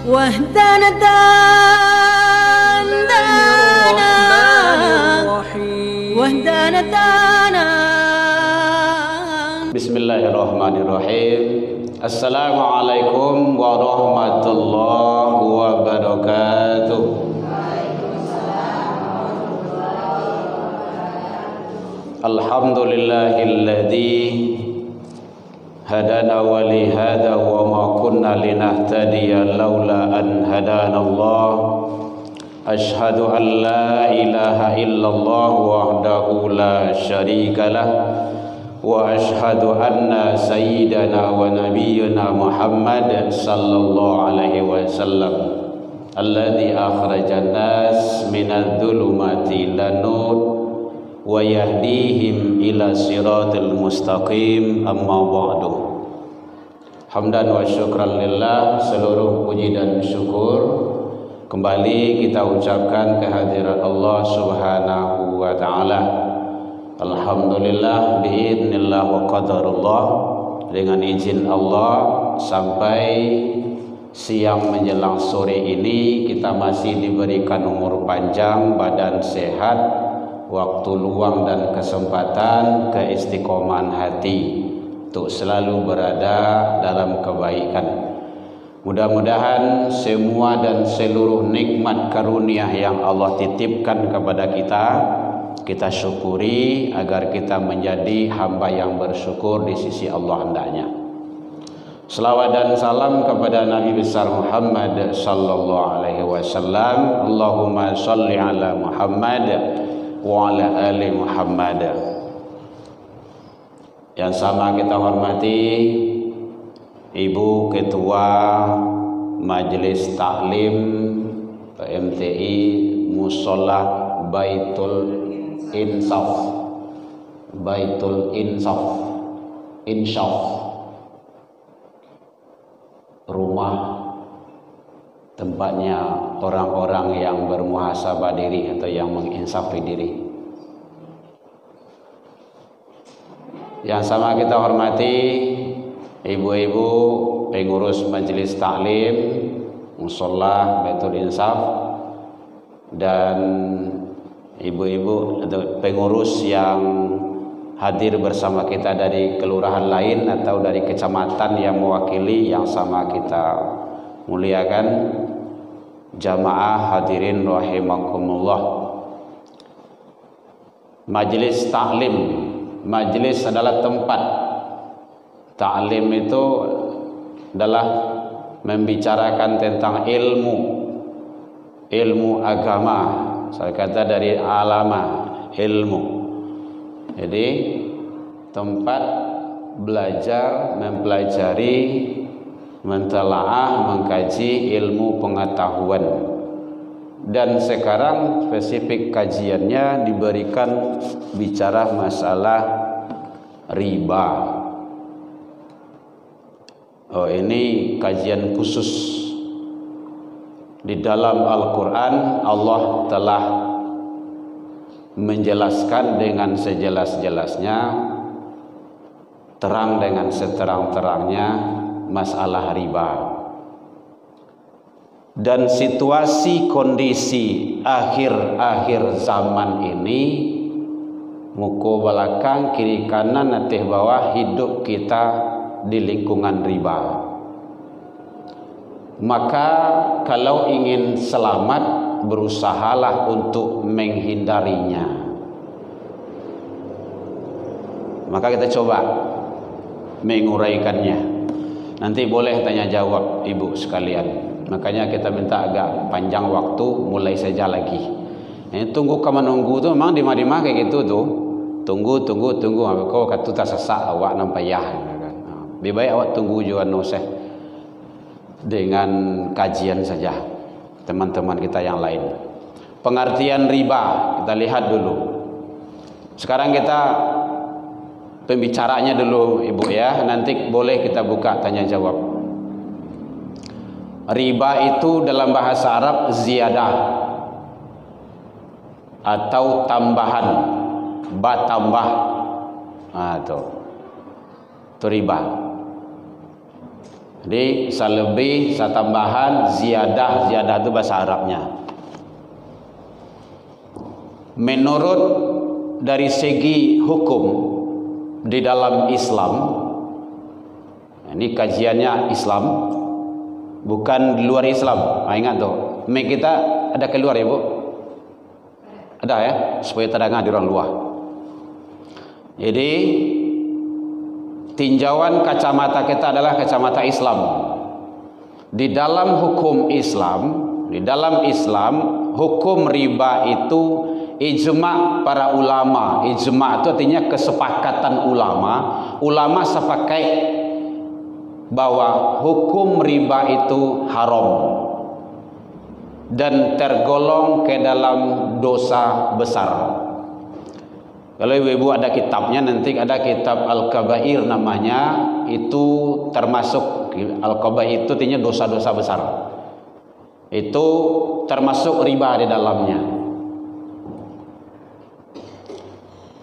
واهدنا Bismillahirrahmanirrahim. Assalamualaikum warahmatullahi wabarakatuh. Alhamdulillahilladzi hadana wa li hada wa ma kunna linahtadiya laula an hadanallah. Ashhadu an la ilaha illallah wahdahu la syarikalah wa ashhadu anna sayyidana wa nabiyyana Muhammad sallallahu alaihi wasallam alladzi akhrajan nas minadh-dhulumati ilan nur wa yahdihim ila siratal mustaqim. Amma ba'du. Hamdan wa syukran lillah, seluruh puji dan syukur kembali kita ucapkan kehadirat Allah Subhanahu wa taala. Alhamdulillah biidznillah wa qadarullah, dengan izin Allah sampai siang menjelang sore ini kita masih diberikan umur panjang, badan sehat, waktu luang dan kesempatan, keistiqomahan hati untuk selalu berada dalam kebaikan. Mudah-mudahan semua dan seluruh nikmat karunia yang Allah titipkan kepada kita syukuri agar kita menjadi hamba yang bersyukur di sisi Allah hendaknya. Selawat dan salam kepada Nabi besar Muhammad sallallahu alaihi wasallam. Allahumma shalli ala Muhammad wa ala ali Muhammad. Yang sama kita hormati Ibu Ketua Majelis Taklim PMTI Mushola Baitul Insaf, Insyaf, rumah tempatnya orang-orang yang bermuhasabah diri atau yang menginsafi diri. Yang sama kita hormati ibu-ibu pengurus Majelis Taklim Mushola Baitul Insaf dan ibu-ibu atau pengurus yang hadir bersama kita dari kelurahan lain atau dari kecamatan yang mewakili, yang sama kita muliakan. Jamaah hadirin rahimakumullah. Majelis taklim, majelis adalah tempat. Taklim itu adalah membicarakan tentang ilmu agama. Saya kata dari alama ilmu. Jadi tempat belajar, mempelajari, mentelaah, mengkaji ilmu pengetahuan. Dan sekarang spesifik kajiannya diberikan bicara masalah riba. Oh, ini kajian khusus. Di dalam Al-Quran Allah telah menjelaskan dengan sejelas-jelasnya, terang dengan seterang-terangnya masalah riba. Dan situasi kondisi akhir-akhir zaman ini, muka belakang kiri kanan natih bawah, hidup kita di lingkungan riba. Maka kalau ingin selamat, berusahalah untuk menghindarinya. Maka kita coba menguraikannya. Nanti boleh tanya jawab ibu sekalian. Makanya kita minta agak panjang waktu, mulai saja lagi. Tunggu kamu nunggu tu memang dimah-dimah kayak gitu tuh. Tunggu. Kau kata tak sesak awak nampak ya. Lebih baik awak tunggu juga noseh dengan kajian saja teman-teman kita yang lain. Pengertian riba kita lihat dulu. Sekarang kita pembicaranya dulu ibu ya. Nanti boleh kita buka tanya jawab. Riba itu dalam bahasa Arab ziyadah atau tambahan, tambah. Itu riba. Jadi selebih, setambahan, ziyadah. Ziyadah itu bahasa Arabnya. Menurut dari segi hukum di dalam Islam, ini kajiannya Islam, bukan di luar Islam. Ingat tuh, mic kita ada keluar ya Bu? Ada ya, supaya terdengar di orang luar. Jadi tinjauan kacamata kita adalah kacamata Islam. Di dalam hukum Islam, hukum riba itu ijma' para ulama. Ijma' itu artinya kesepakatan ulama. Ulama sepakat bahwa hukum riba itu haram dan tergolong ke dalam dosa besar. Kalau ibu-ibu ada kitabnya, nanti ada kitab Al-Kabair namanya, itu termasuk Al-Kabair itu artinya dosa-dosa besar. Itu termasuk riba di dalamnya.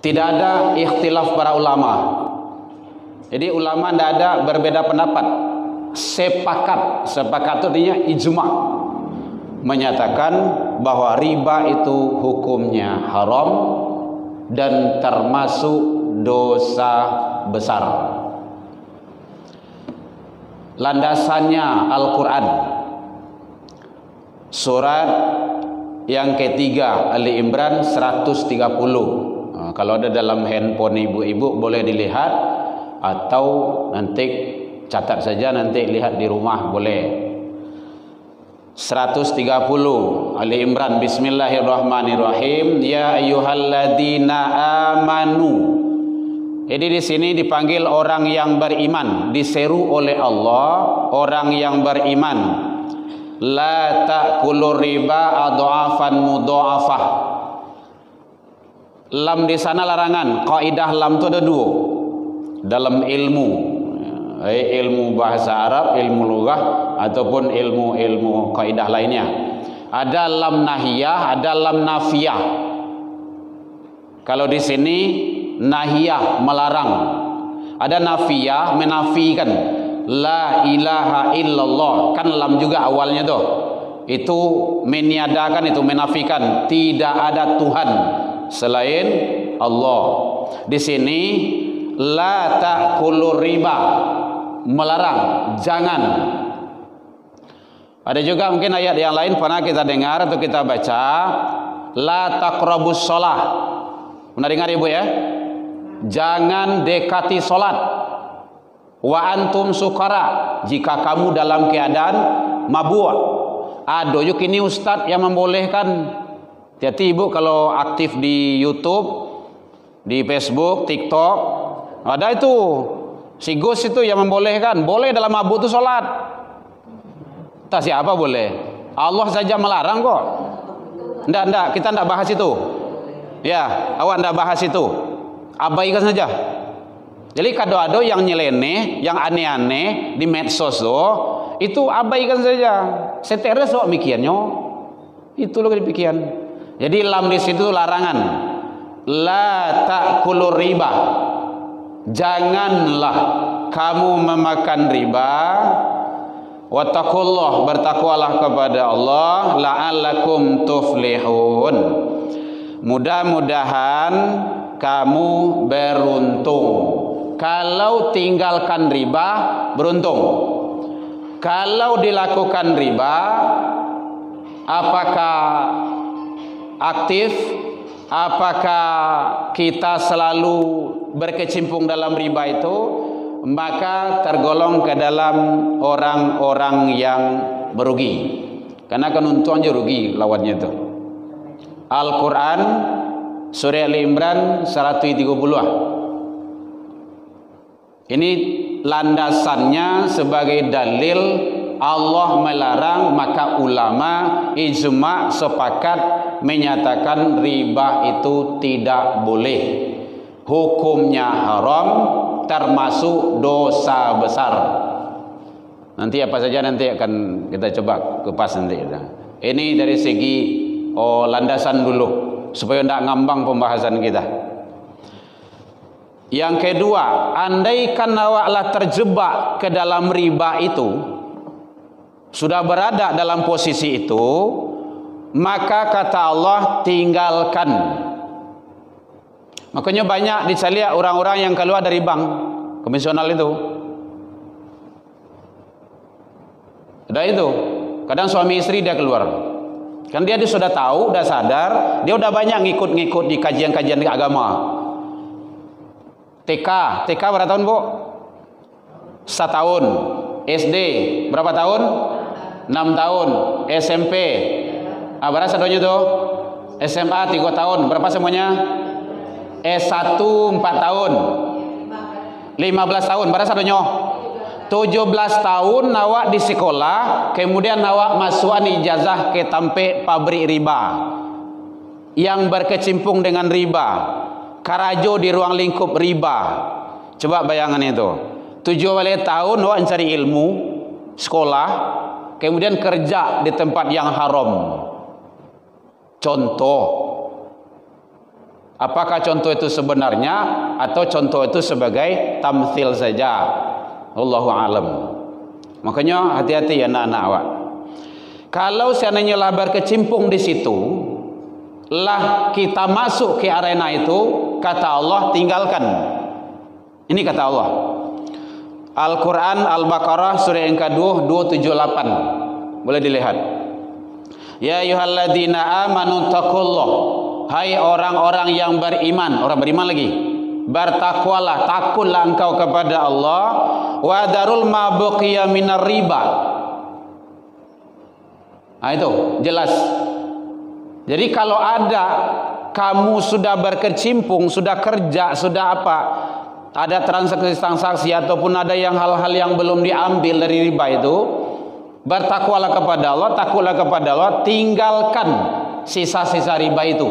Tidak ada ikhtilaf para ulama. Jadi ulama tidak ada berbeda pendapat. Sepakat itu artinya ijma' menyatakan bahwa riba itu hukumnya haram dan termasuk dosa besar. Landasannya Al-Quran, surat yang ketiga, Ali Imran 130. Kalau ada dalam handphone ibu-ibu boleh dilihat, atau nanti catat saja, nanti lihat di rumah boleh. 130 Ali Imran. Bismillahirrahmanirrahim. Ya ayyuhalladzina amanu. Jadi di sini dipanggil orang yang beriman, diseru oleh Allah orang yang beriman. La ta'kulur riba adhafan mudhafah. Lam di sana larangan. Kaidah lam itu ada dua dalam ilmu. Ilmu bahasa Arab, ilmu lughah, ataupun ilmu kaidah lainnya. Ada lam nahiyah, ada lam nafiyah. Kalau di sini nahiyah melarang, ada nafiyah menafikan. La ilaha illallah, kan lam juga awalnya tuh. Itu meniadakan, itu menafikan, tidak ada Tuhan selain Allah. Di sini la ta'kulur riba, melarang, jangan. Ada juga mungkin ayat yang lain pernah kita dengar atau kita baca, la taqrabus shalah. Pernah dengar ibu ya? Jangan dekati solat. Wa antum sukara, jika kamu dalam keadaan mabuk. Ada yuk ini ustaz yang membolehkan. Hati ibu kalau aktif di YouTube, di Facebook, TikTok, ada itu si Gus itu yang membolehkan. Boleh dalam mabuk itu sholat. Tak siapa boleh. Allah saja melarang kok. Enggak, kita enggak bahas itu. Ya, awak enggak bahas itu. Abaikan saja. Jadi kado-kado yang nyeleneh, yang aneh-aneh di medsos itu abaikan saja. Seteres kok mikiannya. Itu loh demikian. Jadi lam di situ larangan. La ta'kulur riba. Janganlah kamu memakan riba. Wattaqullah, bertakwalah kepada Allah, la'allakum tuflihun. Mudah-mudahan kamu beruntung. Kalau tinggalkan riba, beruntung. Kalau dilakukan riba, apakah aktif? Apakah kita selalu berkecimpung dalam riba itu? Maka tergolong ke dalam orang-orang yang merugi. Karena kan untung aja rugi lawannya itu. Al-Quran surah Ali Imran 130. Ini landasannya sebagai dalil Allah melarang, maka ulama ijma' sepakat menyatakan riba itu tidak boleh. Hukumnya haram, termasuk dosa besar. Nanti apa saja nanti akan kita coba kupas nanti. Ini dari segi landasan dulu supaya tidak ngambang pembahasan kita. Yang kedua, andaikan awaklah terjebak ke dalam riba itu, sudah berada dalam posisi itu, maka kata Allah tinggalkan. Makanya banyak dicari orang-orang yang keluar dari bank konvensional itu. Ada itu. Kadang suami istri dia keluar. Kan dia sudah tahu, sudah sadar, dia udah banyak ngikut-ngikut di kajian-kajian agama. TK berapa tahun, Bu? 1 tahun. SD berapa tahun? 6 tahun. SMP berapa sadonya tuh? SMA 3 tahun. Berapa semuanya? S1 4 tahun. 15 tahun. Berapa sadonya? 17 tahun nawak di sekolah, kemudian nawak masukan ijazah ke tampe pabrik riba yang berkecimpung dengan riba, karajo di ruang lingkup riba. Coba bayangan itu. 7 tahun nawak mencari ilmu sekolah, kemudian kerja di tempat yang haram. Contoh, apakah contoh itu sebenarnya atau contoh itu sebagai tamthil saja? Allahu alam. Makanya hati-hati ya anak-anak awak. Kalau seandainya lah berkecimpung di situ, lah kita masuk ke arena itu, kata Allah tinggalkan. Ini kata Allah. Al-Quran Al-Baqarah surah yang kedua 278. Boleh dilihat. Ya ayyuhalladzina amanu taqullah. Hai orang-orang yang beriman, orang beriman lagi. Bertakwalah, takutlah engkau kepada Allah. Wa darul ma baqiya minar riba. Itu jelas. Jadi kalau ada kamu sudah berkecimpung, sudah kerja, sudah apa, ada transaksi-transaksi ataupun ada yang hal-hal yang belum diambil dari riba itu, bertakwalah kepada Allah, takutlah kepada Allah, tinggalkan sisa-sisa riba itu.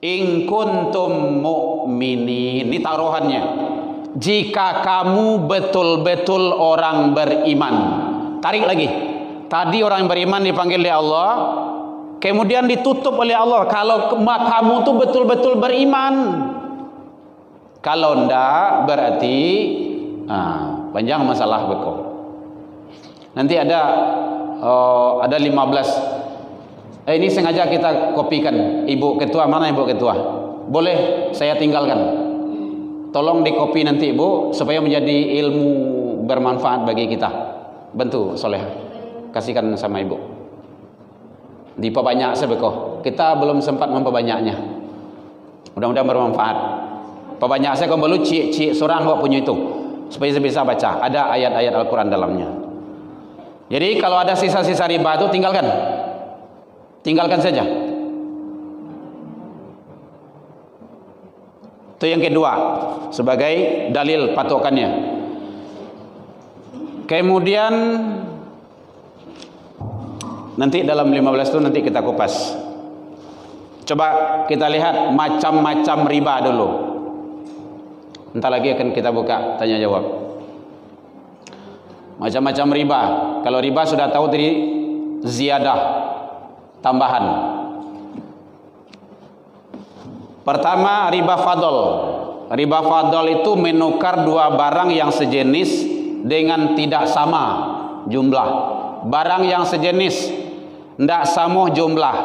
In kuntum mu'minin, ini taruhannya. Jika kamu betul-betul orang beriman. Tarik lagi. Tadi orang beriman dipanggil oleh Allah, kemudian ditutup oleh Allah. Kalau kamu tuh betul-betul beriman. Kalau enggak berarti panjang masalah bekok. Nanti ada 15. Ini sengaja kita kopikan. Ibu ketua, mana ibu ketua? Boleh saya tinggalkan. Tolong dikopi nanti ibu supaya menjadi ilmu bermanfaat bagi kita. Bantu soleh. Kasihkan sama ibu. Diperbanyak sebekoh. Kita belum sempat memperbanyaknya. Mudah-mudahan bermanfaat. Perbanyak saya kembali cik surah buat punya itu supaya saya bisa baca. Ada ayat-ayat Al-Quran dalamnya. Jadi kalau ada sisa-sisa riba itu tinggalkan. Tinggalkan saja. Itu yang kedua sebagai dalil patokannya. Kemudian nanti dalam 15 itu nanti kita kupas. Coba kita lihat macam-macam riba dulu. Entar lagi akan kita buka tanya jawab. Macam-macam riba. Kalau riba sudah tahu tadi ziyadah, tambahan. Pertama riba fadl. Riba fadl itu menukar dua barang yang sejenis dengan tidak sama jumlah. Barang yang sejenis tidak sama jumlah.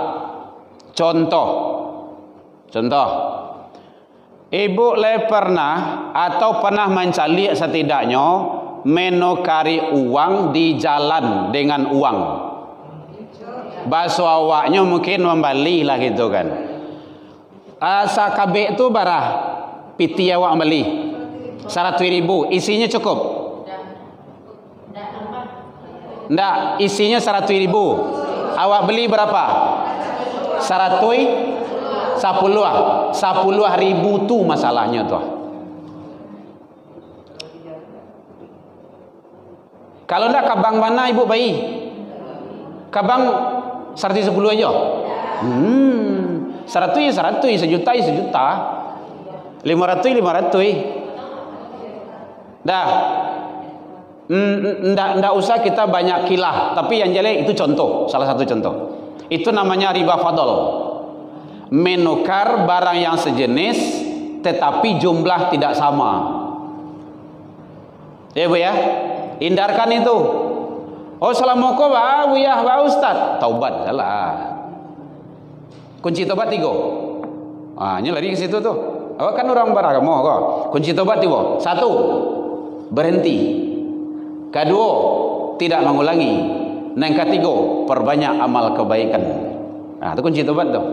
Contoh, ibu pernah atau pernah mencari setidaknya menukari uang di jalan dengan uang. Bahasa awaknya mungkin membeli lah gitu kan. Asa kabeh itu barah piti awak beli 100.000, isinya cukup? Ndak, isinya 100.000. Awak beli berapa? 10 ribu tu masalahnya tuh. Kalau ndak kabang mana ibu bayi? Kabang 110 aja. 100 ya 100, sejuta ya sejuta. 500 dah. Ndak usah kita banyak kilah, tapi yang jelek itu contoh, salah satu contoh. Itu namanya riba fadl. Menukar barang yang sejenis tetapi jumlah tidak sama. Ya Bu ya, hindarkan itu. Oh Assalamualaikum Bu ya Pak Ustaz, taubat salah. Kunci taubat 3. Ini lari ke situ tuh. Oh kan orang beragama kok. Kunci taubat 3. 1, berhenti. 2, tidak mengulangi. Yang 3, perbanyak amal kebaikan. Itu kunci taubat tuh.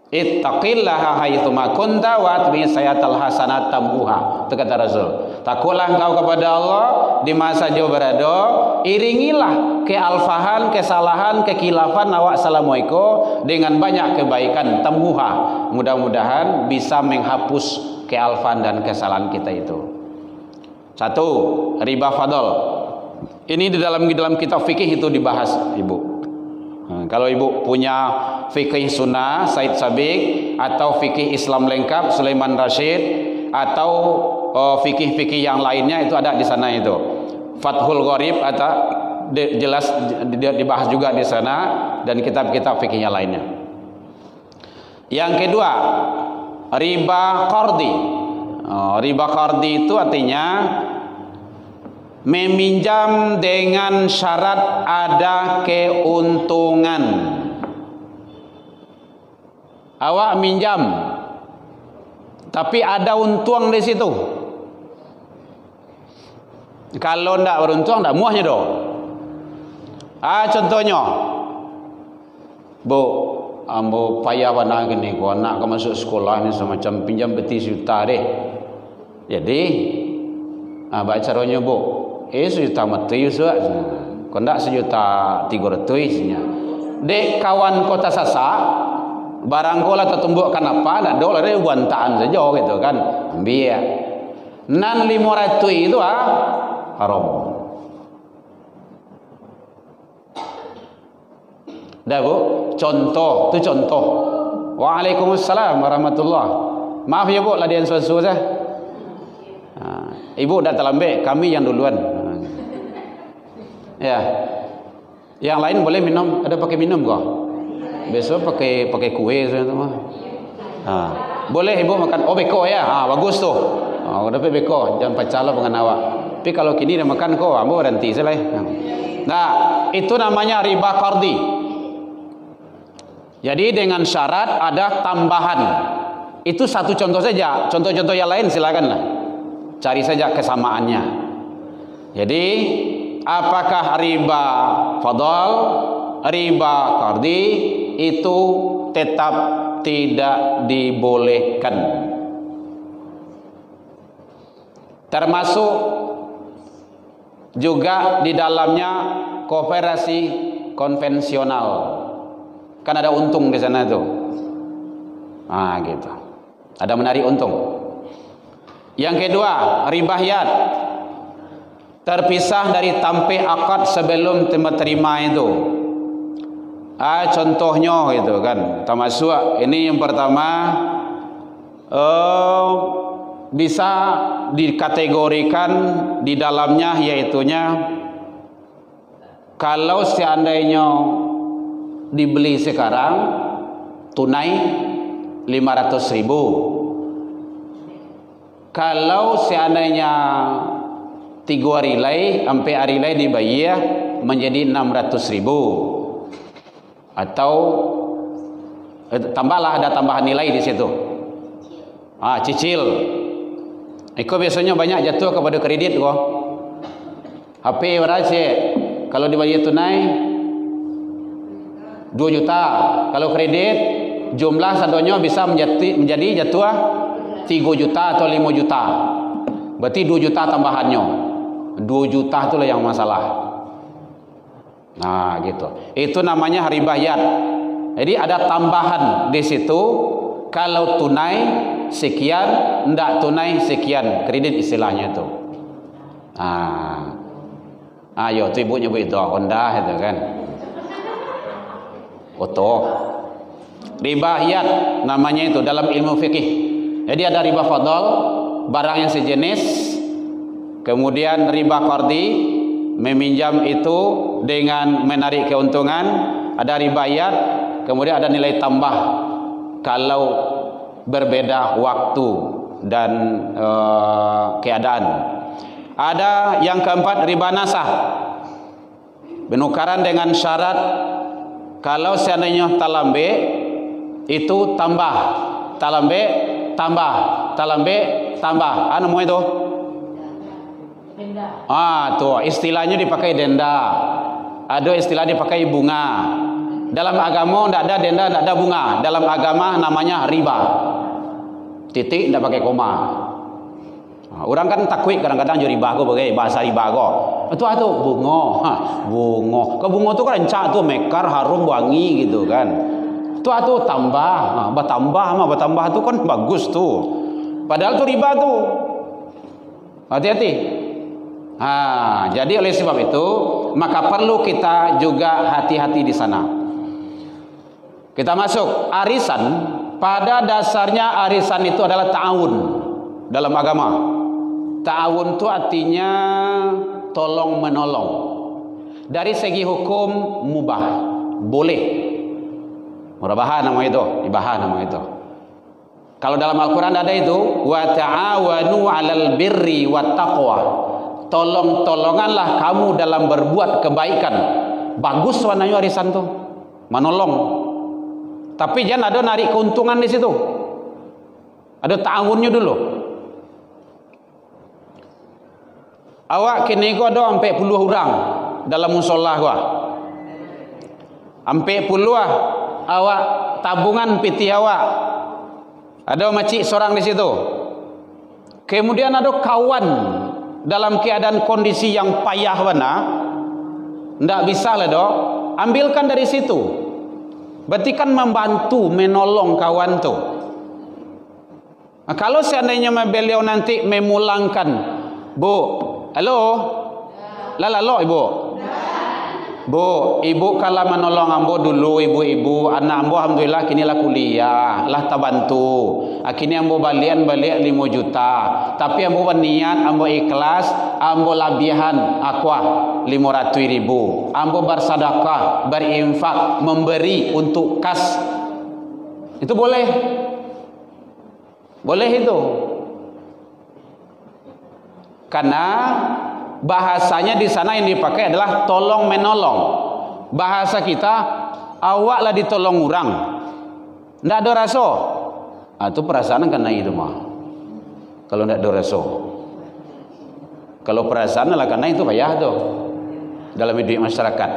Ittaqillaha haitsu ma kunta wa atbi sayatal hasanat tambuha. Itu kata Rasul. Takutlah engkau kepada Allah di masa jauh berada, iringilah kealfahan, kesalahan, kekilafan awak assalamualaikum dengan banyak kebaikan tambuha. Mudah-mudahan bisa menghapus kealfan dan kesalahan kita itu. 1, riba fadl. Ini di dalam kitab fikih itu dibahas, Ibu. Kalau Ibu punya fikih sunnah Said Sabiq atau fikih Islam lengkap Sulaiman Rashid atau fikih-fikih yang lainnya itu ada di sana itu. Fathul Gharib atau jelas dibahas juga di sana dan kitab-kitab fikihnya lainnya. Yang kedua, riba qardi. Riba qardi itu artinya meminjam dengan syarat ada keuntungan. Awak minjam tapi ada untung di situ. Kalau ndak beruntung ndak muahnya dong. Contohnya, Bu, ambo payah wana gini, ko anak kau masuk sekolah ni semacam pinjam beti juta deh. Jadi, baca caranya Bu, sejuta mati suat. Kau ndak sejuta 300-nya. Dek kawan kota Sasa, barang kau lah tertumbukkan apa, nak dolar dia bantaan saja gitu kan. Biar. Nan 500 itu haram. Dah Bu, contoh, tu contoh. Waalaikumsalam warahmatullah. Maaf ya Bu, ladian susu saya. Ibu dah terlambat, kami yang duluan. Ya. Yang lain boleh minum, ada pakai minum kok. Besok pakai kue saya tu mah. Boleh Ibu makan beko ya. Bagus tu. Dapat beko, jangan pacala dengan awak. Tapi kalau kini dah makan kok, ambo berhenti salah. Nah, itu namanya riba qardi. Jadi dengan syarat ada tambahan. Itu satu contoh saja. Contoh-contoh yang lain silakanlah. Cari saja kesamaannya. Jadi apakah riba fadl, riba qardi itu tetap tidak dibolehkan. Termasuk juga di dalamnya kooperasi konvensional. Kan ada untung di sana tuh. Gitu. Ada menarik untung. Yang kedua, ribahiyat. Terpisah dari tampih akad sebelum terima itu. Contohnya gitu kan. Termasuk ini yang pertama bisa dikategorikan di dalamnya yaitunya kalau seandainya dibeli sekarang tunai 500.000. Kalau seandainya 3 hari lagi sampai hari lagi dibayar menjadi 600.000 atau tambahlah ada tambahan nilai di situ. Cicil. Iko biasanya banyak jatuh kepada kredit kok. HP berapa kalau dibayar tunai 2 juta. Kalau kredit jumlah saldonya bisa menjadi jatuh 3 juta atau 5 juta. Berarti 2 juta tambahannya. 2 juta itulah yang masalah. Gitu. Itu namanya ribahiyat. Jadi ada tambahan di situ. Kalau tunai sekian, enggak tunai sekian, kredit istilahnya itu. Ayo tu ibu nyebut itu Honda itu kan. Oto. Ribahiyat namanya itu dalam ilmu fikih. Jadi ada riba fadl, barang yang sejenis. Kemudian riba qardi, meminjam itu dengan menarik keuntungan. Ada ribahiyat, kemudian ada nilai tambah. Kalau berbeda waktu dan keadaan. Ada yang keempat, riba nasah, penukaran dengan syarat kalau seandainya talambe itu tambah, talambe tambah, talambe tambah. Anu mau itu? Denda. Tuh istilahnya dipakai denda. Ada istilah dipakai bunga. Dalam agama tidak ada denda, tidak ada bunga. Dalam agama namanya riba. Titik tidak pakai koma. Orang kan takwik kadang-kadang jadi riba bagai bahasa riba kok. Itu bunga. Bunga. Ke bunga tu kan encak tu mekar harum wangi gitu kan. Itu tambah. Bertambah tu kan bagus tu. Padahal tu riba tu. Hati-hati. Jadi oleh sebab itu maka perlu kita juga hati-hati di sana. Kita masuk arisan. Pada dasarnya arisan itu adalah ta'awun dalam agama. Ta'awun itu artinya tolong menolong. Dari segi hukum mubah, boleh. Murabaha nama itu, ibahah nama itu. Kalau dalam Al-Quran ada itu, wa ta'awanu 'alal birri wat taqwa. Tolong-tolonganlah kamu dalam berbuat kebaikan. Bagus warnanya arisan tuh, menolong. Tapi jangan ada narik keuntungan di situ. Ada ta'awunnya dulu. Awak kini gua ada sampai 10 orang dalam musola gua. Sampai 10 awak tabungan piti awak. Ada makcik seorang di situ. Kemudian ada kawan dalam keadaan kondisi yang payah mana. Ndak bisa lah dok. Ambilkan dari situ. Berarti kan membantu menolong kawan tu. Kalau seandainya beliau nanti memulangkan, Bu, halo, lalo ibu, Bu, ibu kalau menolong ambo dulu ibu-ibu, anak ambo alhamdulillah kini lah kuliah, lah terbantu. Kini ambo balik 5 juta. Tapi ambo berniat, ambo ikhlas, ambo labihan aqua 500.000. Ambo bersedekah, berinfak, memberi untuk kas. Itu boleh. Boleh itu. Karena bahasanya di sana yang dipakai adalah tolong menolong. Bahasa kita awaklah ditolong orang. Ndak ada rasa. Itu perasaan kena itu mah. Kalau ndak ada rasa. Kalau perasaan lah kena itu payah tuh dalam hidup masyarakat.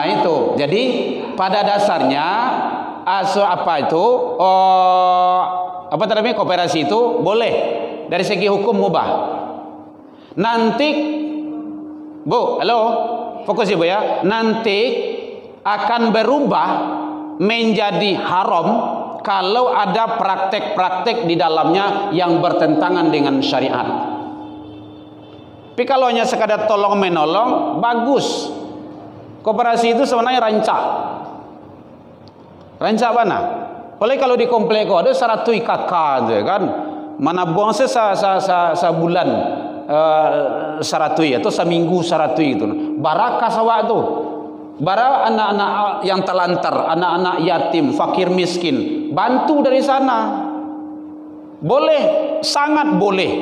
Itu. Jadi pada dasarnya kooperasi itu boleh dari segi hukum mubah. Nanti Bu, halo, fokus ibu ya. Nanti akan berubah menjadi haram kalau ada praktek-praktek di dalamnya yang bertentangan dengan syariat. Tapi kalau hanya sekadar tolong menolong, bagus. Koperasi itu sebenarnya rancak. Rancak mana? Oleh kalau di komplek ada 100 IKK kan. Mana buang sebulan 100 atau seminggu 100 itu. Barakah sawah tu. Bara anak-anak yang telantar, anak-anak yatim, fakir miskin, bantu dari sana. Boleh, sangat boleh.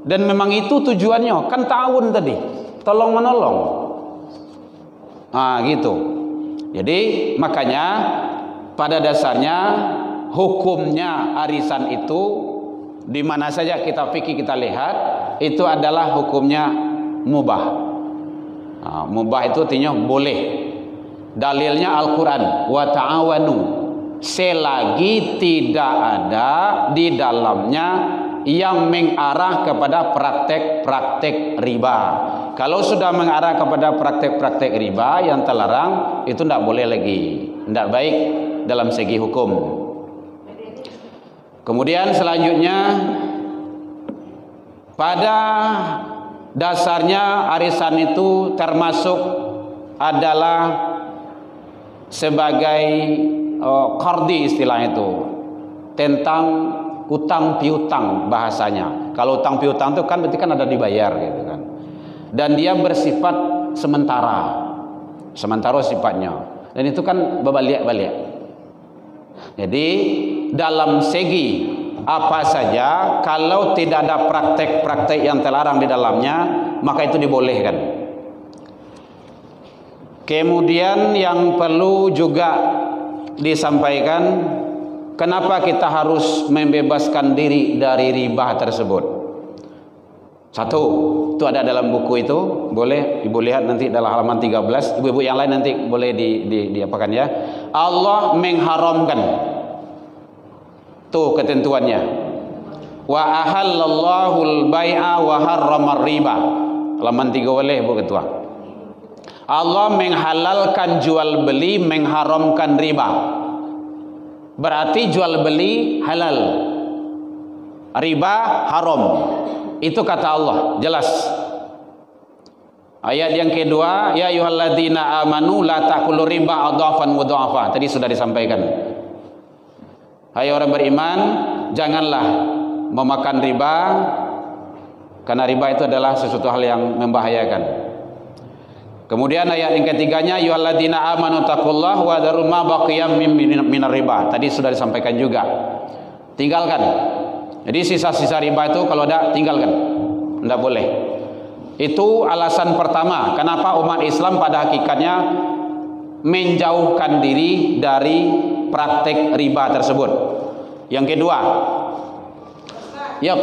Dan memang itu tujuannya, kan ta'awun tadi, tolong menolong. Gitu. Jadi makanya pada dasarnya hukumnya arisan itu di mana saja kita fikir kita lihat itu adalah hukumnya mubah. Mubah itu artinya boleh. Dalilnya Al-Quran, wa ta'awanu, selagi tidak ada di dalamnya yang mengarah kepada praktek-praktek riba. Kalau sudah mengarah kepada praktek-praktek riba yang terlarang, itu tidak boleh lagi, tidak baik dalam segi hukum. Kemudian selanjutnya, pada dasarnya arisan itu termasuk adalah sebagai qardi istilahnya itu, tentang utang piutang bahasanya. Kalau utang piutang itu kan berarti kan ada dibayar gitu kan. Dan dia bersifat sementara sifatnya. Dan itu kan berbalik-balik. Jadi dalam segi apa saja, kalau tidak ada praktek-praktek yang terlarang di dalamnya, maka itu dibolehkan. Kemudian yang perlu juga disampaikan, kenapa kita harus membebaskan diri dari riba tersebut? Satu, itu ada dalam buku itu, boleh ibu lihat nanti dalam halaman 13. Ibu-ibu yang lain nanti boleh diapakan ya. Allah mengharamkan, tuh ketentuannya. Wa ahallallahu al-bai'a wa harramar riba. Halaman 3 boleh Bu Ketua. Allah menghalalkan jual beli, mengharamkan riba. Berarti jual beli halal, riba haram. Itu kata Allah, jelas. Ayat yang kedua, ya ayyuhalladzina amanu la ta'kulu riba adhafan mudhafa. Tadi sudah disampaikan. Hai orang beriman, janganlah memakan riba, karena riba itu adalah sesuatu hal yang membahayakan. Kemudian ayat yang ketiganya, ayyuhalladzina amanu taqullaha wa dharul ma baqiya minar riba. Tadi sudah disampaikan juga. Tinggalkan. Jadi sisa-sisa riba itu kalau ada tinggalkan. Tidak boleh. Itu alasan pertama kenapa umat Islam pada hakikatnya menjauhkan diri dari praktek riba tersebut. Yang kedua, yap,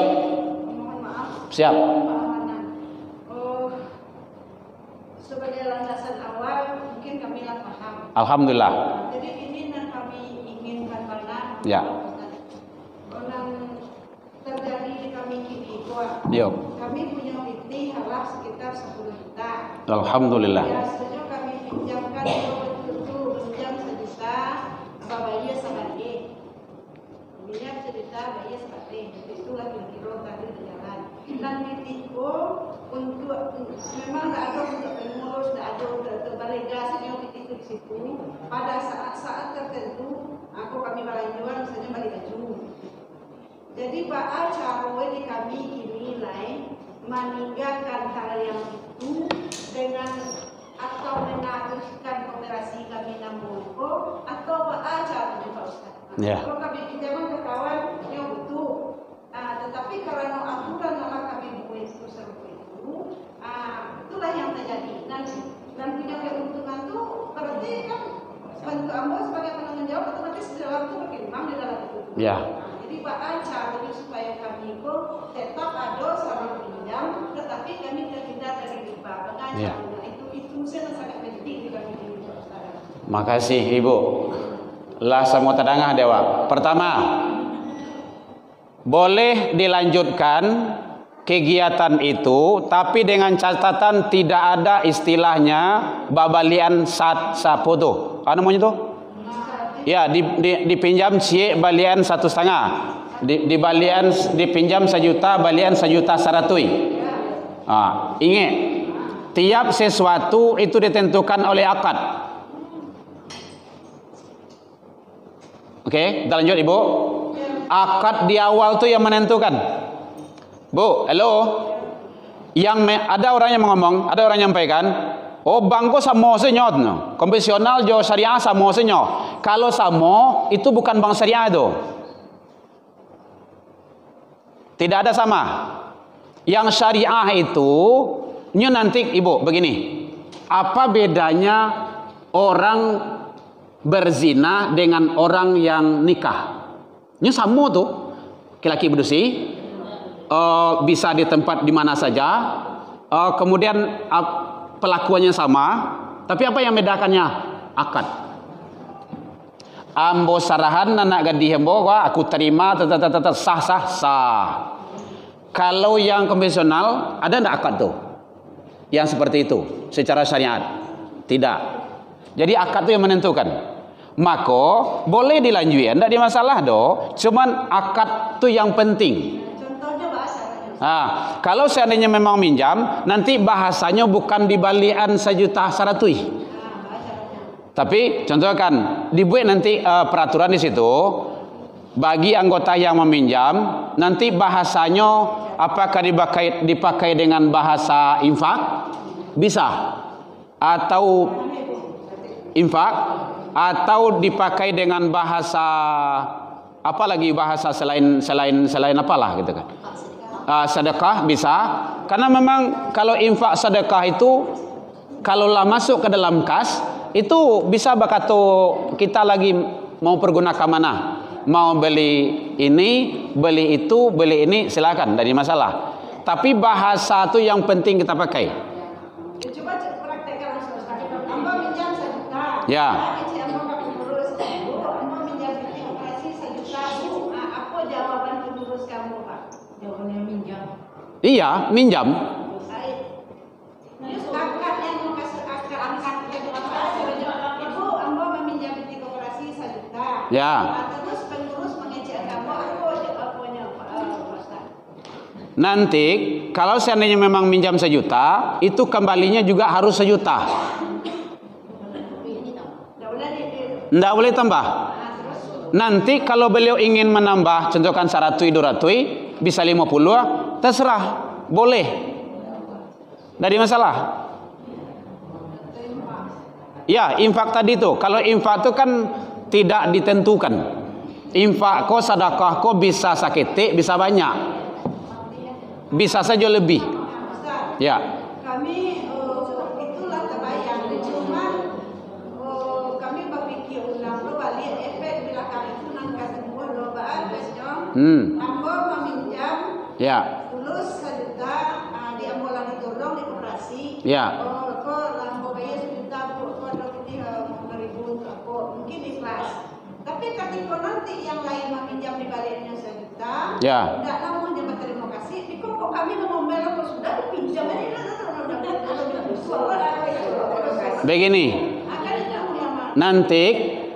siap. Sebagai landasan awal mungkin kami paham. Alhamdulillah. Jadi ini yang kami inginkan karena Ya. orang terjadi di kami kini kuat. Yuk. Kami punya fitri halal sekitar 10 juta. Alhamdulillah. Ya, sejauh kami pinjamkan betul pinjam sejuta, babaynya sebanding. Pinjam sejuta, babaynya sebanding. Itulah kira-kira tadi berjalan. Dan fitiko untuk memang tidak ada untuk pengurus, tidak ada untuk delegasi yang di situ. Pada saat-saat tertentu, kami balanjuan misalnya balik baju. Jadi baal cara di kami kini lain meninggalkan hal yang itu dengan atau meneruskan operasi kami namoko atau baal caranya Pak Ustaz. Kalau kami pinjaman ke kawan yang butuh, tetapi karena aturan malah kami buat itu seperti itu, itulah yang terjadi. Dan punya keuntungan itu berarti kan bantu Ambo sebagai penanggung jawab otomatis dalam waktu berkembang di dalam itu. Ya. Jadi Pak cara supaya kami itu tetap ada seorang pinjam, tetapi kami tidak dari riba. Makanya itu sangat penting di kami ini. Makasih Ibu. Lah semua tadangah dewa. Pertama, boleh dilanjutkan kegiatan itu, tapi dengan catatan tidak ada istilahnya babalian sapo tuh. Apa namanya tuh? Ya, dipinjam cie balian 1,5. Di balian dipinjam 1 juta, balian 1,100,000. Ingat, tiap sesuatu itu ditentukan oleh akad. Oke, kita lanjut Ibu. Akad di awal tuh yang menentukan. Bu, halo. Ada orang yang ngomong, ada orang yang menyampaikan, oh bangko samo senyot no. Konvensional jo syariah samo senyot. Kalau samo itu bukan bank syariah itu. Tidak ada sama. Yang syariah itu nanti Ibu begini. Apa bedanya orang berzina dengan orang yang nikah? Sama tuh. Laki-laki bersih. Bisa di tempat di mana saja, kemudian pelakuannya sama, tapi apa yang membedakannya? Akad. Ambo sarahan anak gadih ambo, aku terima, sah. Kalau yang konvensional ada enggak akad tuh? Yang seperti itu secara syariat? Tidak. Jadi akad itu yang menentukan. Maka boleh dilanjutkan, enggak ada masalah doh. Cuman akad itu yang penting. Kalau seandainya memang minjam, nanti bahasanya bukan di balian 1,100,000. Tapi contohkan dibuat nanti peraturan di situ bagi anggota yang meminjam, nanti bahasanya apakah dipakai dengan bahasa infak? Bisa. Atau infak atau dipakai dengan bahasa apa lagi, bahasa selain apalah gitu kan. Sedekah bisa, karena memang kalau infak sedekah itu kalau lah masuk ke dalam kas itu bisa berkata kita lagi mau pergunakan mana, mau beli ini, beli itu, beli ini, silakan, tidak ada masalah. Tapi bahasa itu yang penting kita pakai. Coba praktekkan langsung. Amba minjam 1 juta. Ya. Amba pengurus. Amba minjam di operasi 1 juta. Apa jawaban pengurus kamu, Pak? Jawabannya minjam. Iya, minjam. Terus akad yang mau kasih akad itu apa? Ibu, Amba meminjam di koperasi 1 juta. Ya. Terus pengurus mengecek kamu apanya, Pak Ustaz? Nanti kalau seandainya memang minjam 1 juta, itu kembalinya juga harus 1 juta. Tidak boleh tambah. Nanti kalau beliau ingin menambah, contohkan 100, 200, bisa 50, terserah, boleh. Tidak ada masalah. Ya, infak tadi tuh. Kalau infak itu kan tidak ditentukan. Infak kau, sedekah kau bisa sakit, bisa banyak, bisa saja lebih. Ya. Kami itulah terbayang, cuma kami berpikir ulang balik efek bila kami itu nangkas semua lobaan besok. Ambo meminjam. Ya. Tulus 1 juta di ambulan ditolong di koperasi. Ya. Kok lambo bayar 1 juta, kok ada putih 5.000 untuk aku mungkin ikhlas. Tapi ketika nanti yang lain meminjam di baliknya 1 juta, Ya. tidak lama dia berterima kasih. Kok kami mengomel apa sudah dipinjam ini Begini, nanti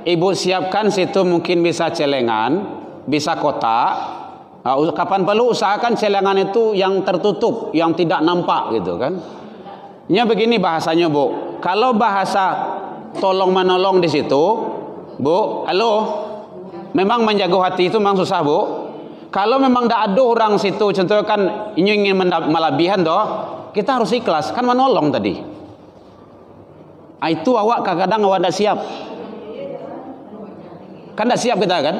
ibu siapkan situ mungkin bisa celengan, bisa kotak. Kapan perlu usahakan celengan itu yang tertutup, yang tidak nampak gitu kan. Nya begini bahasanya, Bu. Kalau bahasa tolong menolong di situ, Bu, halo, memang menjaga hati itu memang susah, Bu. Kalau memang tidak ada orang situ, contohnya kan ingin melebihan toh, kita harus ikhlas, kan menolong tadi. Itu awak kadang-kadang awak tidak siap. Kan tidak siap kita kan?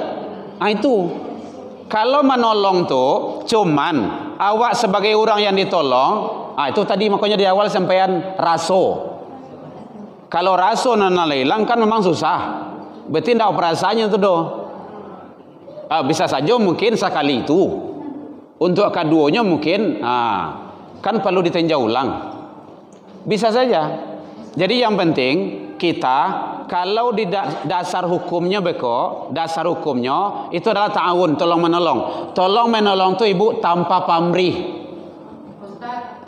Itu. Kalau menolong tuh cuman awak sebagai orang yang ditolong, itu tadi makanya di awal sampean raso. Kalau raso nana hilang kan memang susah. Berarti tidak perasaannya itu doh. Bisa saja mungkin sekali itu. Untuk keduanya mungkin kan perlu ditinjau ulang. Bisa saja. Jadi yang penting kita kalau di dasar hukumnya dasar hukumnya itu adalah ta'awun, tolong menolong. Tolong menolong itu ibu tanpa pamrih.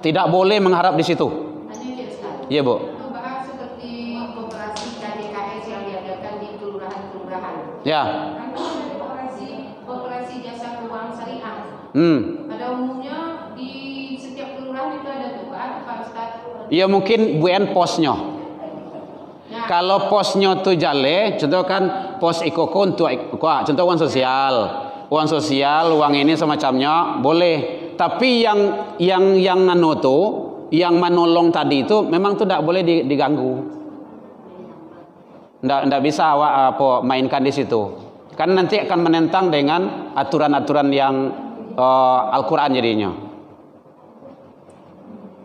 Tidak boleh mengharap di situ. Iya, Bu. Bahas seperti koperasi KDKS yang diadakan di kelurahan-kelurahan. Ya. Kan ada koperasi jasa keuangan syariah. Pada umumnya di setiap kelurahan itu ada tuh Pak Ustaz. Ya mungkin buen posnya. Ya. Kalau posnya tuh jale, contoh kan pos ikoko untuk contoh uang sosial, uang ini semacamnya boleh. Tapi yang anu tuh, yang menolong tadi itu memang tuh tidak boleh diganggu. Ndak bisa awak mainkan di situ. Kan nanti akan menentang dengan aturan-aturan yang Al-Quran jadinya.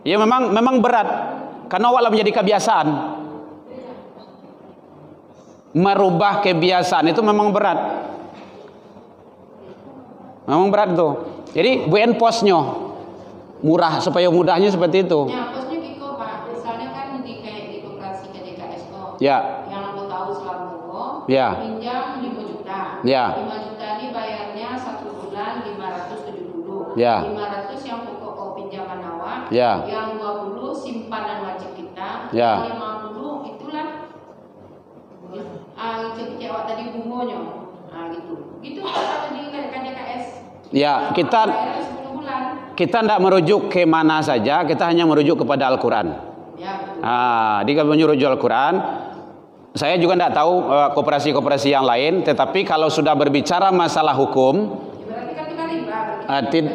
Ya memang berat karena awak menjadi kebiasaan. Merubah kebiasaan itu memang berat. Memang berat tuh. Jadi bukan posnya murah supaya mudahnya seperti itu. Ya, posnya gitu Pak. Misalnya kan kayak di koperasi KDKS kok. Ya. Yang aku tahu selama ini Ya. pinjam 5 juta. Ya. 5 juta ini bayarnya 1 bulan 570. Ya. 500 yang pokok pinjaman awak. Ya. Yang 20 simpanan wajib kita. Ya. 50 itulah cek awak tadi bunganya. Gitu. Gitu kalau di KDKS. Ya, Bayarnya 10 bulan. kita tidak merujuk ke mana saja, kita hanya merujuk kepada Al-Quran. Ya. Dia merujuk Al-Quran. Saya juga tidak tahu koperasi-koperasi yang lain, tetapi kalau sudah berbicara masalah hukum, Berarti kan kita riba.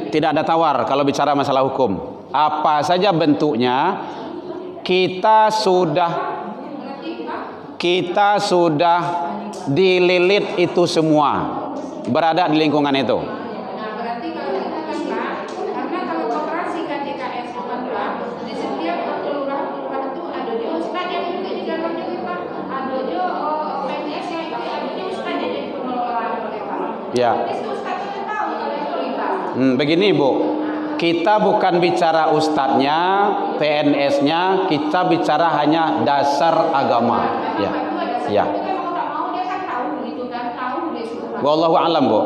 tidak ada tawar kalau bicara masalah hukum. Apa saja bentuknya, kita sudah kita sudah dililit itu semua, berada di lingkungan itu. Nah, berarti kalau kita kan Pak, karena kalau koperasi KJKS itu kan Pak, di setiap kelurahan itu ada dia ustaz yang juga di dalamnya Pak, ada dia PNS yang itu ada dia ustaz yang jadi pengelola mereka. Ya. Jadi ustaz itu tahu kalau itu riba. Begini Bu, kita bukan bicara ustadznya, PNS-nya, kita bicara hanya dasar agama. Ya. Ya. Wallahu a'lam Bu.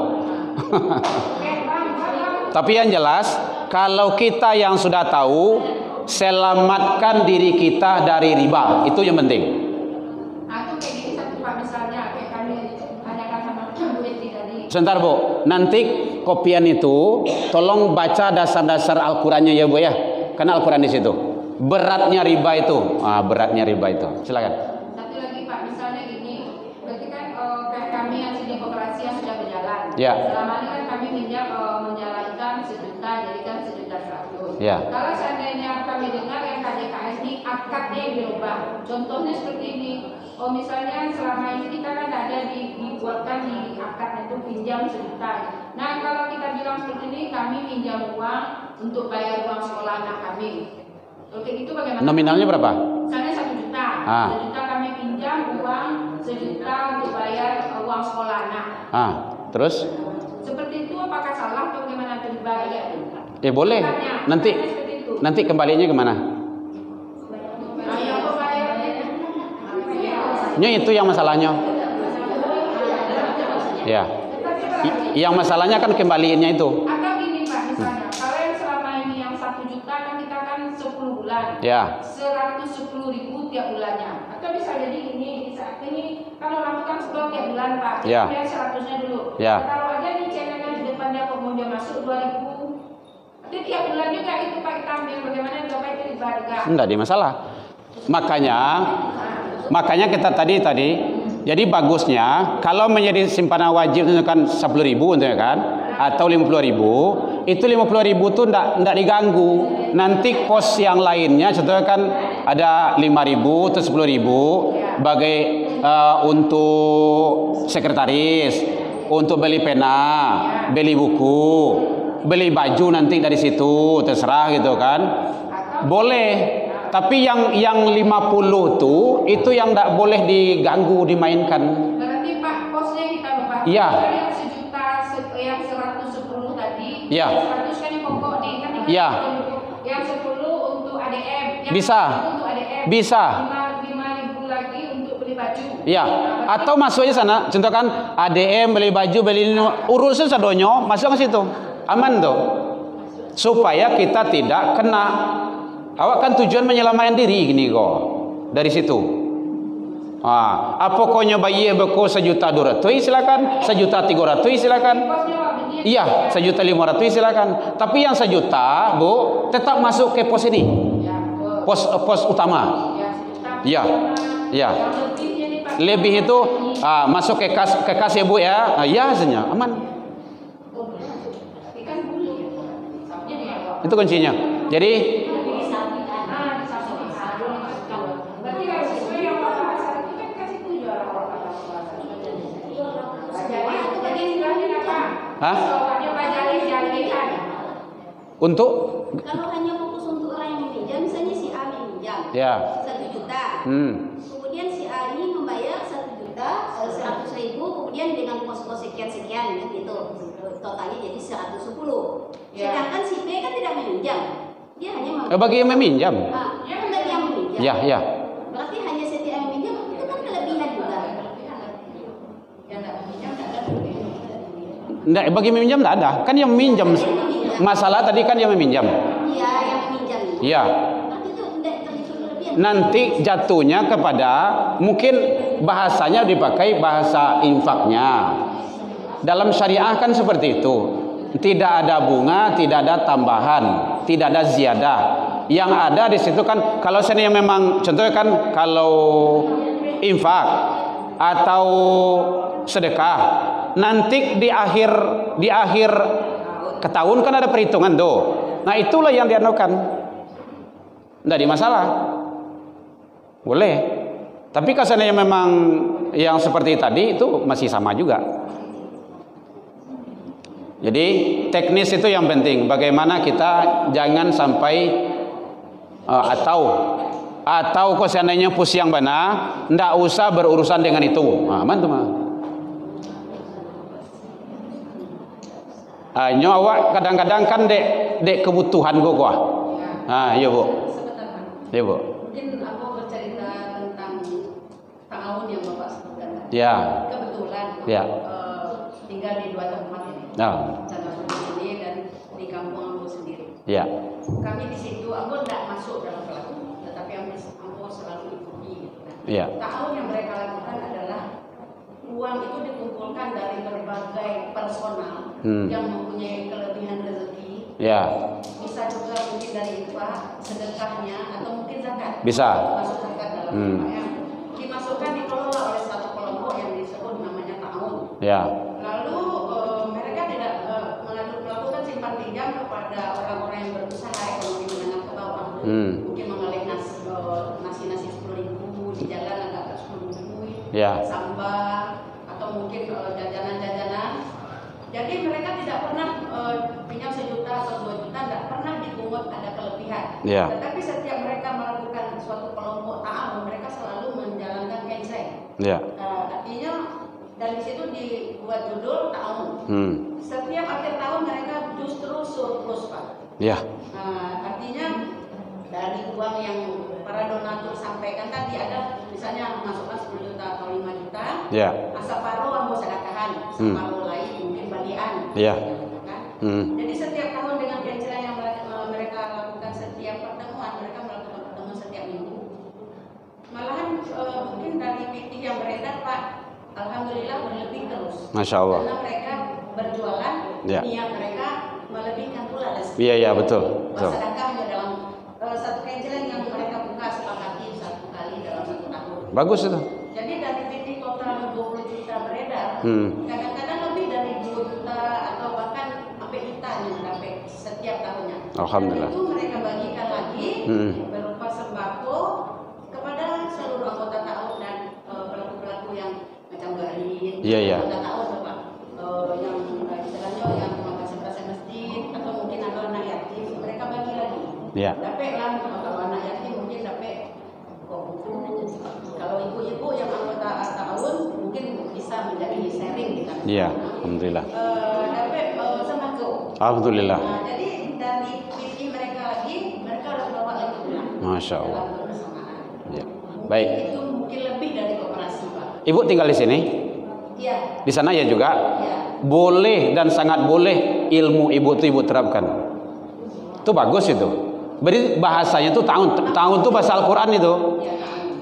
Tapi yang jelas, kalau kita yang sudah tahu, selamatkan diri kita dari riba, itu yang penting. Aku kayak gini satu Pak, misalnya kayak kami tanyakan sama Bu Esti tadi. Sebentar Bu, nanti kopian itu tolong baca dasar-dasar Al-Qur'annya ya Bu ya. Karena Al-Qur'an di situ. Beratnya riba itu. Beratnya riba itu. Silakan. Satu lagi Pak, misalnya gini, berarti kan kayak kami yang sini koperasi yang sudah berjalan. Ya. Selama ini kan kami menjalankan 1 juta, jadikan 1.100.000. Ya. Kalau seandainya kami dengar yang KJKS ini akadnya yang dirubah, contohnya seperti ini. Oh misalnya selama ini kita kan ada dibuatkan di akad itu pinjam 1 juta. Nah kalau kita bilang seperti ini, kami pinjam uang untuk bayar uang sekolah anak kami. Oke, itu bagaimana? Nominalnya berapa? Misalnya 1 juta. 1 juta kami pinjam uang 1 juta untuk bayar uang sekolah anak. Terus? Seperti itu apakah salah atau bagaimana riba ya? Boleh. Nanti kembalinya kemana? Yang pembayarannya. Itu yang masalahnya. Ya. Yang masalahnya kan kembaliinnya itu. Atau gini Pak, misalnya kalau yang selama ini yang 1 juta kan kita kan 10 bulan. Ya. 110.000 tiap bulannya. Atau bisa jadi ini saat ini kalau lakukan sekolah tiap bulan Pak, Ya. dia 100-nya dulu. Ya. Kalau aja nih channelnya di depannya kok mau dia masuk 2.000. Nanti tiap bulan juga itu Pak kita ambil bagaimana berapa itu riba juga. Enggak ada masalah. Makanya kita tadi jadi bagusnya kalau menjadi simpanan wajib itu kan 10.000 untuk kan atau 50.000, itu 50.000 tuh enggak diganggu. Nanti kos yang lainnya contohnya kan ada 5.000 atau 10.000 bagai untuk sekretaris, untuk beli pena, beli buku, beli baju nanti dari situ terserah gitu kan. Boleh. Tapi yang 50 tuh itu yang tidak boleh diganggu, dimainkan. Berarti Pak posnya kita lupa. Iya. Yang 1 juta yang 110 tadi. Iya. 100 kan yang pokok nih kan. Iya. Yang 10 untuk ADM. Yang Bisa. 10 untuk ADM. Bisa. 5.000 lagi untuk beli baju. Iya. Atau masuk aja sana. Contoh kan ADM beli baju, beli urusan sadonyo masuk ke situ. Aman tuh. Supaya kita tidak kena. Awak kan tujuan menyelamatkan diri gini kok dari situ. Apa pokoknya bayi beko 1.200.000 silakan, 1.300.000 silakan. Iya, 1.500.000 silakan. Tapi yang 1 juta, Bu, tetap masuk ke pos ini. Pos utama. Iya. Iya. Lebih itu masuk ke kas ya Bu ya. Iya saja, aman. Itu kuncinya. Jadi untuk kalau hanya fokus untuk orang yang meminjam, misalnya si A meminjam ya 1 juta, kemudian si A ini membayar 1 juta 100.000, kemudian dengan pos-pos sekian-sekian kan gitu, totalnya jadi 110. Sedangkan si B kan tidak meminjam, dia hanya bagi yang meminjam. Dia kan bagi yang meminjam. Ya, ya. Berarti hanya setiap yang meminjam itu kan kelebihan juga. Yang tidak meminjam tidak ada. Enggak, bagi meminjam enggak ada. Kan yang meminjam. Masalah tadi kan yang meminjam. Iya, yang meminjam. Iya. Berarti itu tidak terhitung kelebihan. Nanti jatuhnya kepada mungkin bahasanya dipakai bahasa infaknya. Dalam syariah kan seperti itu. Tidak ada bunga, tidak ada tambahan, tidak ada ziyadah. Yang ada di situ kan kalau seandainya memang contohnya kan kalau infak atau sedekah, nanti di akhir ketahun kan ada perhitungan tuh. Nah itulah yang dianukan. Tidak ada masalah. Boleh. Tapi kesannya memang yang seperti tadi itu masih sama juga. Jadi teknis itu yang penting. Bagaimana kita jangan sampai atau kok seandainya pusiang bana, ndak usah berurusan dengan itu. Aman tuh mah. Nyo awak kadang-kadang kan dek kebutuhan gua. Iya Bu. Sebentar, Pak. Iya Bu. Mungkin aku bercerita tentang tahun yang Bapak sebutkan. Ya. Kebetulan Ya. tinggal di 2 tempat ini. Nah. Tanah sini dan di kampung aku sendiri. Ya. Kami di situ, aku tidak masuk dalam pelaku, tetapi aku selalu ikuti. Gitu kan. Ya. Tahun yang mereka lakukan adalah uang itu dikumpulkan dari berbagai personal yang mempunyai kelebihan rezeki. Ya. Bisa juga mungkin dari infak, sedekahnya, atau mungkin zakat. Bisa. Masuk zakat dalam infaknya. Dimasukkan dikelola oleh satu kelompok yang disebut namanya ta'awun. Ya. Lalu mereka tidak melakukan simpan pinjam kepada orang-orang yang berusaha ekonomi menengah ke bawah. Mungkin mengalih nasi 10.000 di jalan agak 10.000, Ya. sambal atau mungkin jajanan-jajanan. Jadi mereka tidak pernah pinjam 1 juta atau 2 juta, tidak pernah dipungut ada kelebihan. Ya. Tetapi setiap mereka melakukan suatu kelompok ta'awun, mereka selalu menjalankan cancel. Ya. Artinya dari situ dibuat judul ta'awun. Setiap akhir tahun mereka justru surplus, Pak. Ya. Artinya dari uang yang para donatur sampaikan tadi ada misalnya masukkan 10 juta atau 5 juta. Ya. Separuh ambo sedekahan, separuh lain mungkin balian. Ya. Kan? Hmm. Jadi setiap tahun dengan pencelan yang mereka lakukan setiap pertemuan, mereka melakukan pertemuan setiap minggu. Malahan mungkin dari fikih yang beredar, Pak, alhamdulillah berlebih terus. Masya Allah. Karena mereka berjualan, Ya. niat mereka melebihkan pula rezeki. Iya, iya, betul. Betul. Sedekahnya dalam satu pencelan yang mereka buka sepakati 1 kali dalam 1 tahun. Bagus itu. Jadi dari titik total 20 juta beredar, kadang-kadang lebih dari 2 juta atau bahkan sampai juta yang mendapat setiap tahunnya. Alhamdulillah. Dan itu mereka bagikan lagi berupa sembako kepada seluruh anggota ta'awun dan pelaku-pelaku yang macam garin, Iya, iya. anggota ta'awun, Bapak, yang istilahnya yang membersih masjid atau mungkin anak yatim, mereka bagi lagi. Iya. Dapat lah kalau anak yatim mungkin dapat buku. Kalau ibu-ibu yang anggota ta'awun mungkin bisa menjadi sharing di sana. Iya, alhamdulillah. Dapat sembako. Alhamdulillah. Jadi dari fikih mereka lagi, mereka harus bawa lagi pulang. Masya Allah. Dalam kebersamaan. Ya. Mungkin Baik. itu mungkin lebih dari kooperasi, Pak. Ibu tinggal di sini? Iya. Di sana ya juga? Iya. Boleh dan sangat boleh ilmu ibu itu ibu terapkan. Itu bagus itu. Berarti bahasanya itu tahun itu bahasa Al-Quran itu. Iya.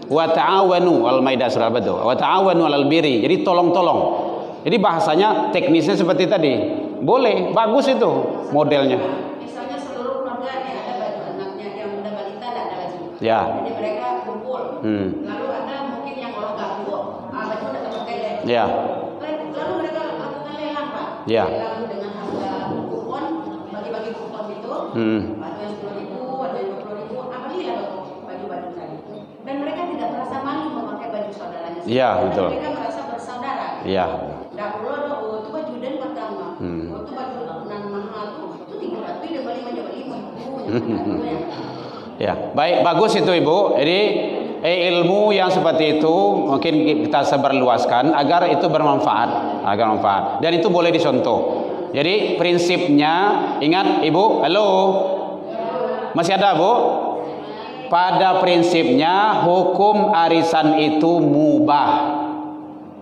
Wa ta'awanu Al-Maidah surah apa itu? Wa ta'awanu 'alal birri. Jadi tolong-tolong. Jadi bahasanya teknisnya seperti tadi. Boleh, bagus itu modelnya. Misalnya seluruh keluarga yang ada baju anaknya yang muda balita tidak ada lagi. Ya. Jadi mereka kumpul. Lalu ada mungkin yang olah gabung, baju udah terpakai deh. Ya. Lalu mereka lakukan lelang, Pak. Ya. Lelang dengan harga kupon, bagi-bagi kupon itu. Baju yang 10.000, ada yang 20.000, belilah baju-baju tadi. Dan mereka tidak merasa malu memakai baju saudaranya. Iya, Karena betul. mereka merasa bersaudara. Iya. Dahulu ada itu baju dan pertama. Itu baju nan mahal itu 300 dia beli banyak. Ya, baik, bagus itu Ibu. Jadi ilmu yang seperti itu mungkin kita sebarluaskan agar itu bermanfaat, dan itu boleh dicontoh. Jadi prinsipnya ingat Ibu, halo, masih ada Bu? Pada prinsipnya hukum arisan itu mubah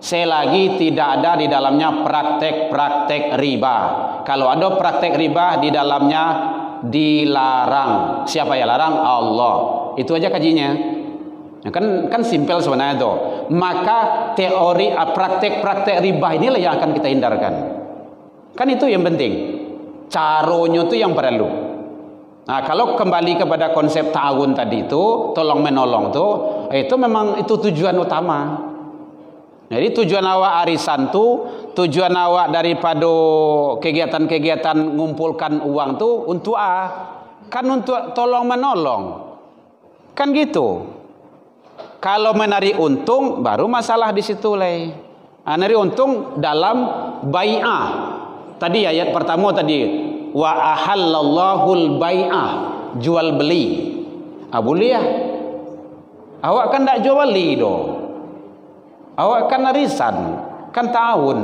selagi tidak ada di dalamnya praktek-praktek riba. Kalau ada praktek riba di dalamnya dilarang. Siapa yang larang? Allah. Itu aja kajinya. Kan simpel sebenarnya itu. Maka teori praktek-praktek riba inilah yang akan kita hindarkan. Kan itu yang penting. Caranya itu yang perlu. Nah, kalau kembali kepada konsep ta'awun tadi itu, tolong menolong tuh, itu memang itu tujuan utama. Jadi tujuan awak arisan tuh, tujuan awak daripada kegiatan-kegiatan ngumpulkan uang tuh untuk kan untuk tolong menolong. Kan gitu. Kalau menarik untung baru masalah di situ leh. Menarik untung dalam bai'ah. Tadi ayat pertama tadi wa ahallallahul bai'ah, jual beli. Boleh ya. Awak kan tak jual beli doh. Awak kan arisan, kan tahun.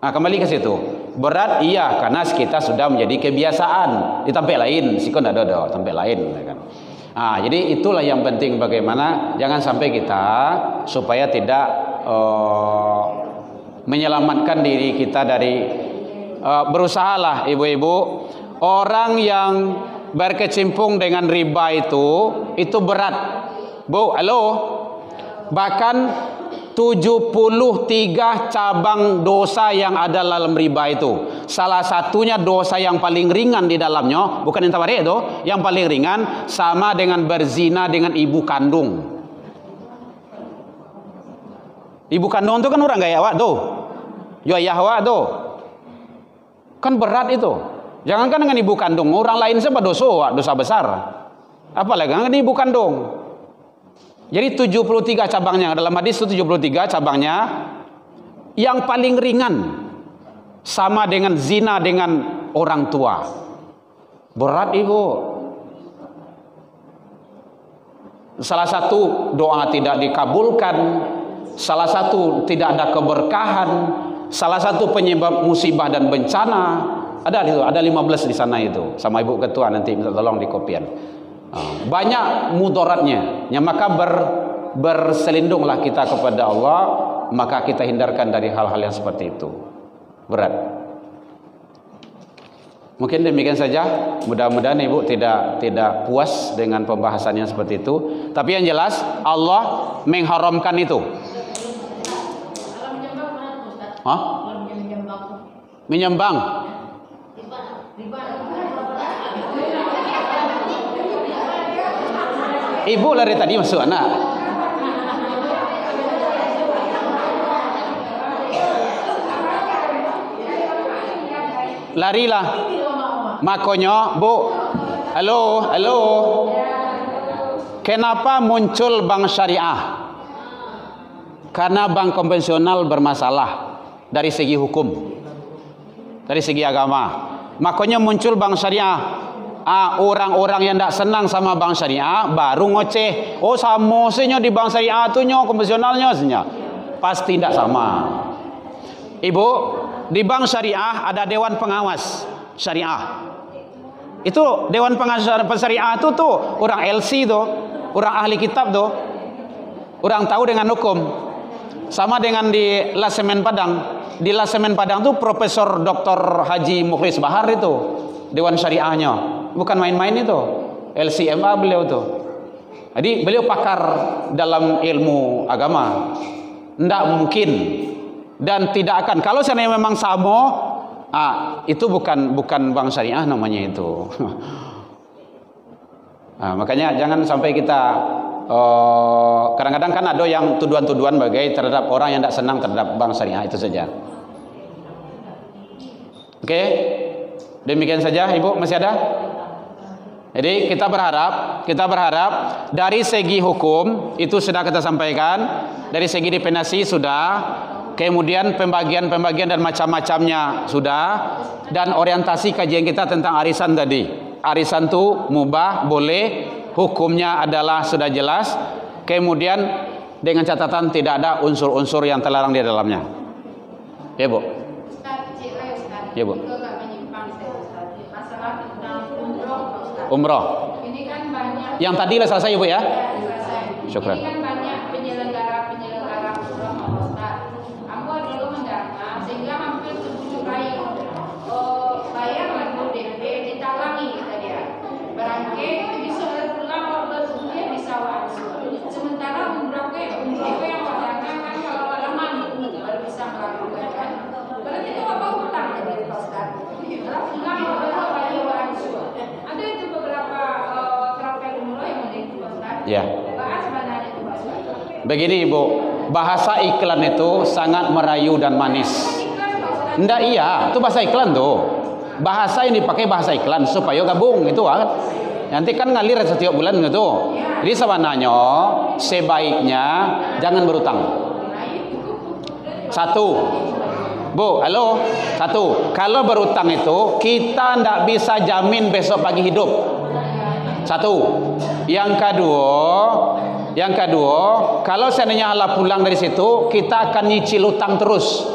Kembali ke situ. Berat iya karena kita sudah menjadi kebiasaan. Di tempat lain sikon ada tempat lain kan. Jadi itulah yang penting, bagaimana jangan sampai kita supaya tidak menyelamatkan diri kita dari berusahalah ibu-ibu, orang yang berkecimpung dengan riba itu berat. Bu, halo. Bahkan 73 cabang dosa yang ada dalam riba itu. Salah satunya dosa yang paling ringan di dalamnya, bukan yang tawarik itu, yang paling ringan sama dengan berzina dengan ibu kandung. Ibu kandung itu kan orang gaya awak tuh. Yo ayah awak tuh. Kan berat itu. Jangankan dengan ibu kandung, orang lain siapa dosa besar. Apalagi dengan ibu kandung. Jadi 73 cabangnya, dalam hadis itu 73 cabangnya. Yang paling ringan sama dengan zina dengan orang tua. Berat ibu. Salah satu doa tidak dikabulkan, salah satu tidak ada keberkahan, salah satu penyebab musibah dan bencana. Ada 15 di sana itu. Sama ibu ketua nanti minta tolong di kopian. Banyak mudaratnya. Maka berselindunglah kita kepada Allah, maka kita hindarkan dari hal-hal yang seperti itu. Berat. Mungkin demikian saja. Mudah-mudahan ibu tidak puas dengan pembahasannya seperti itu. Tapi yang jelas Allah mengharamkan itu. Menyembang. Ibu lari tadi masuk anak. Larilah. Makanya, Bu. Halo. Kenapa muncul bank syariah? Karena bank konvensional bermasalah dari segi hukum, dari segi agama. Makanya muncul bank syariah. Orang-orang yang tak senang sama bank syariah baru ngoceh. Oh sama senya di bank syariah tu nyo konvensionalnya senya. Pasti tidak sama. Ibu, di bank syariah ada dewan pengawas syariah. Itu dewan pengawas syariah itu tuh orang LC tuh, orang ahli kitab tuh. Orang tahu dengan hukum. Sama dengan di Lasemen Padang. Di Lasemen Padang tuh Profesor Dr. Haji Mukhlis Bahar itu dewan syariahnya. Bukan main-main itu. LCMA beliau tuh. Jadi beliau pakar dalam ilmu agama. Tidak mungkin dan tidak akan. Kalau seandainya memang sama, itu bukan bank syariah namanya itu. Makanya jangan sampai kita kadang-kadang kan ada yang tuduhan-tuduhan bagai terhadap orang yang tidak senang terhadap bank syariah, itu saja. Oke, demikian saja ibu, masih ada? Jadi kita berharap dari segi hukum itu sudah kita sampaikan, dari segi definisi sudah, kemudian pembagian dan macam-macamnya sudah, dan orientasi kajian kita tentang arisan tadi. Arisan itu mubah, boleh, hukumnya adalah sudah jelas, kemudian dengan catatan tidak ada unsur-unsur yang terlarang di dalamnya. Ya Bu. Ya Bu. Umroh. Ini kan banyak. Yang tadi lah selesai Ibu ya? Syukran. Ini kan banyak penyelenggara umroh Ustaz. Aku dulu mendata sehingga hampir 7 kali bayar lagu DP ditalangi kata dia. Berangke bisa pulang waktu dia bisa waktu. Sementara umroh yang wajahnya kan kalau lama baru bisa melakukan kan. Berarti itu apa hutang dari Ustaz? Kalau pulang bayar waktu. Ada itu beberapa travel umroh yang menjadi Ustaz. Ya. Bahas mana itu Ustaz? Begini Ibu, bahasa iklan itu sangat merayu dan manis. Enggak, iya, itu bahasa iklan tuh. Bahasa yang dipakai bahasa iklan supaya gabung itu kan. Nanti kan ngalir setiap bulan gitu. Jadi sebenarnya sebaiknya jangan berutang. Satu, Bu, halo. Satu, kalau berutang itu kita ndak bisa jamin besok pagi hidup. Satu. Yang kedua, kalau seandainya Allah pulang dari situ, kita akan nyicil utang terus.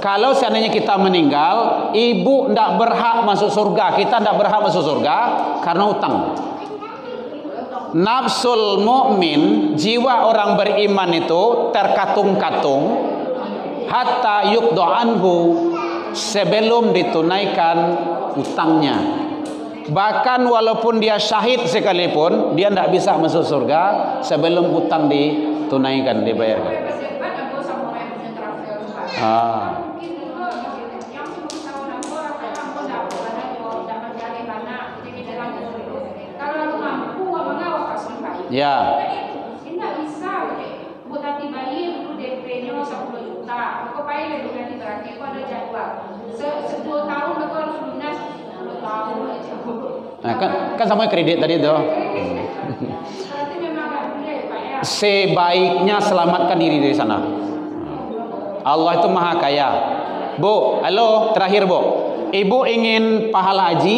Kalau seandainya kita meninggal, ibu ndak berhak masuk surga, kita ndak berhak masuk surga karena utang. Nafsul mukmin, jiwa orang beriman itu terkatung-katung hatta yuqda anhu, sebelum ditunaikan utangnya. Bahkan walaupun dia syahid sekalipun, dia tidak bisa masuk surga sebelum utang ditunaikan, dibayarkan. Ya. Tidak bisa, buat bayi dulu DP-nya 10 juta. Kok pakai nanti terakhir ada jadwal. 10 tahun aku harus lunas 10 tahun aja. Nah, kan sama kredit tadi tuh. Berarti memang nggak boleh, Pak ya. Sebaiknya selamatkan diri dari sana. Allah itu maha kaya. Bu, halo, terakhir Bu. Ibu ingin pahala haji?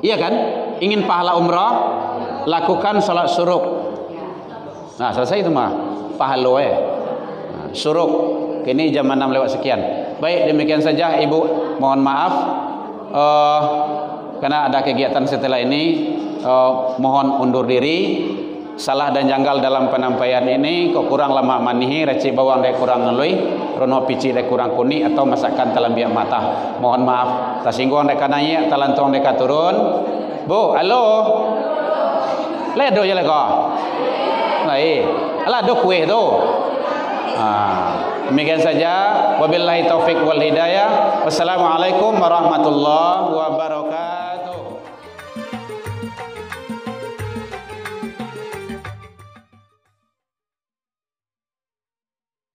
Iya kan? Ingin pahala umrah? Lakukan salat suruk. Nah, selesai itu mah. Pahala suruk. Kini jam 6 lewat sekian. Baik, demikian saja Ibu. Mohon maaf. Karena ada kegiatan setelah ini, mohon undur diri. Salah dan janggal dalam penyampaian ini, kok kurang lama manihi, reci bawang dek kurang ngelui, rono pici dek kurang kuni, atau masakan talam biak mata. Mohon maaf. Tasinggung dek kananya, talantong dek turun. Bu, halo. Ledo je leko. Baik. Alah do kue tu. Demikian saja. Wabillahi taufik wal hidayah. Wassalamualaikum warahmatullahi wabarakatuh.